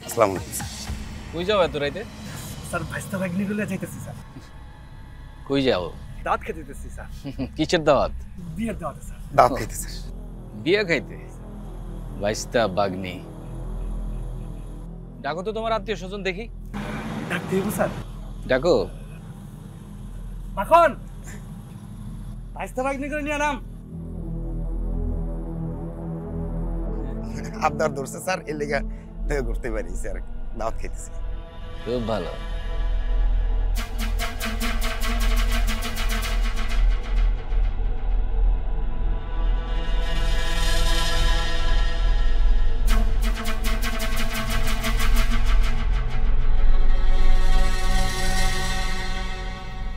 আসসালামু আলাইকুম স্যার। কই যাও এত রাইতে? স্যার ভাইস্তা ভাগ্নি গুলো যাইতেছি স্যার। কই যাও? দাঁত খেতে দিতেছি স্যার। কিসের দাওয়াত? বিয়ের দাওয়াত স্যার। দাওয়াত খাইতে স্যার। বিয়ে খাইতে? বাইস্তা বাগনি। ডাকো তো তোমার আত্মীয় স্বজন দেখি। ডাক দিব স্যার। ডাকো। মাখন ভাইস্তা ভাগ্নি করে নিয়ে নাম। আবদার ধরছে স্যার, এর লেগে দেখা করতে পারি স্যার, দাওয়াত খাইতেছি। খুব ভালো।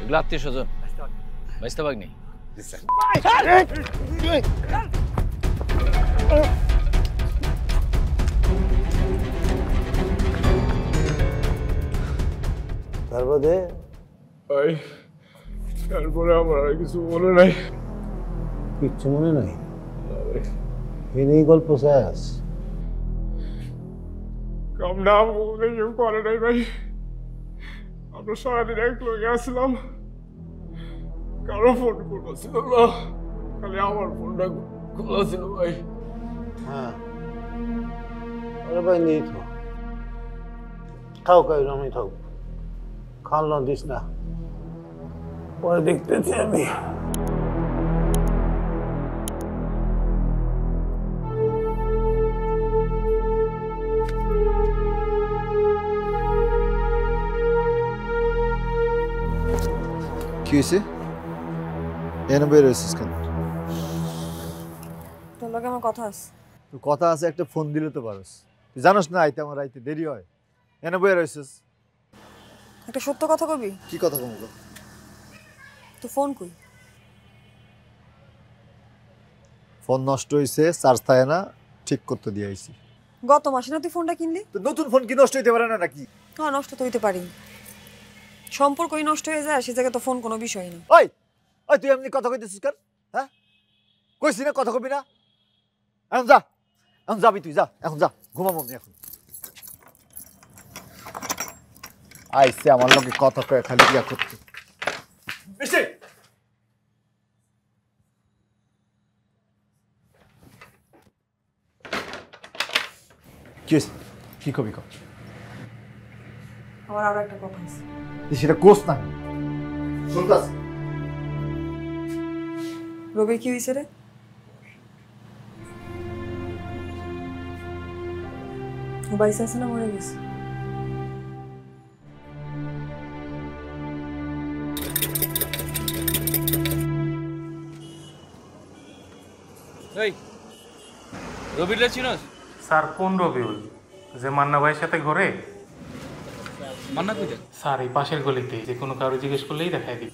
এগুলো আত্মীয় স্বজন বাইস্তা বাগনি। জি স্যার। তারপরে ভাই তারপরে আমার আর কিছু মনে নাই। কিচ্ছু মনে নাই? এই গল্প শেষ? কাম নাম কেউ করে নাই ভাই। আমরা সারাদিন এক লোক আসলাম, কারো ফোন খোলা ছিল না, খালি আমার ফোনটা খোলা ছিল ভাই। হ্যাঁ আরে ভাই নেই তো, খাও খাই রমি থাক, খাওয়ানো দিস না, পরে দেখতেছি আমি। কি হয়েছে? এনে বের হয়েছিস কেন? তোর লগে আমার কথা আছে। তোর কথা আছে, একটা ফোন দিলে তো পারস। তুই জানোস না আইতে আমার আইতে দেরি হয়। এনে বের হয়েছিস। একটা সত্য কথা কবি? কি কথা কমুক? তো ফোন কই? ফোন নষ্ট হয়েছে, চার্জ থাকে না, ঠিক করতে দিয়ে আইছি। গত মাসে না তুই ফোনটা কিনলি? তো নতুন ফোন কি নষ্ট হইতে পারে না নাকি? হ্যাঁ নষ্ট তো হইতে পারি, সম্পর্কই নষ্ট হয়ে যায়, সে জায়গায় তো ফোন কোনো বিষয় না। ওই ওই তুই এমনি কথা কইতেছিস কেন? হ্যাঁ কইছি না কথা কবি না? এখন যা, এখন যাবি তুই, যা এখন যা, ঘুমাবো আমি এখন। আইসে আমার লগে কথা কয়ে খালি ইয়া করতে। কি হয়েছে? কি কবি কর? আমার আরো একটা কথা আছে। সেটা কোস না শুনতাস? রবির কি হয়েছে রে? ও বাড়িতে আছে না মরে গেছে? এই রবিরা চিনস? স্যার কোন রবিউল যে মান্না ভাইয়ের সাথে ঘোরে? মান্না কইতে? স্যার এই পাশের গলিতে, যে কোনো কারো জিজ্ঞেস করলেই দেখাই দিই।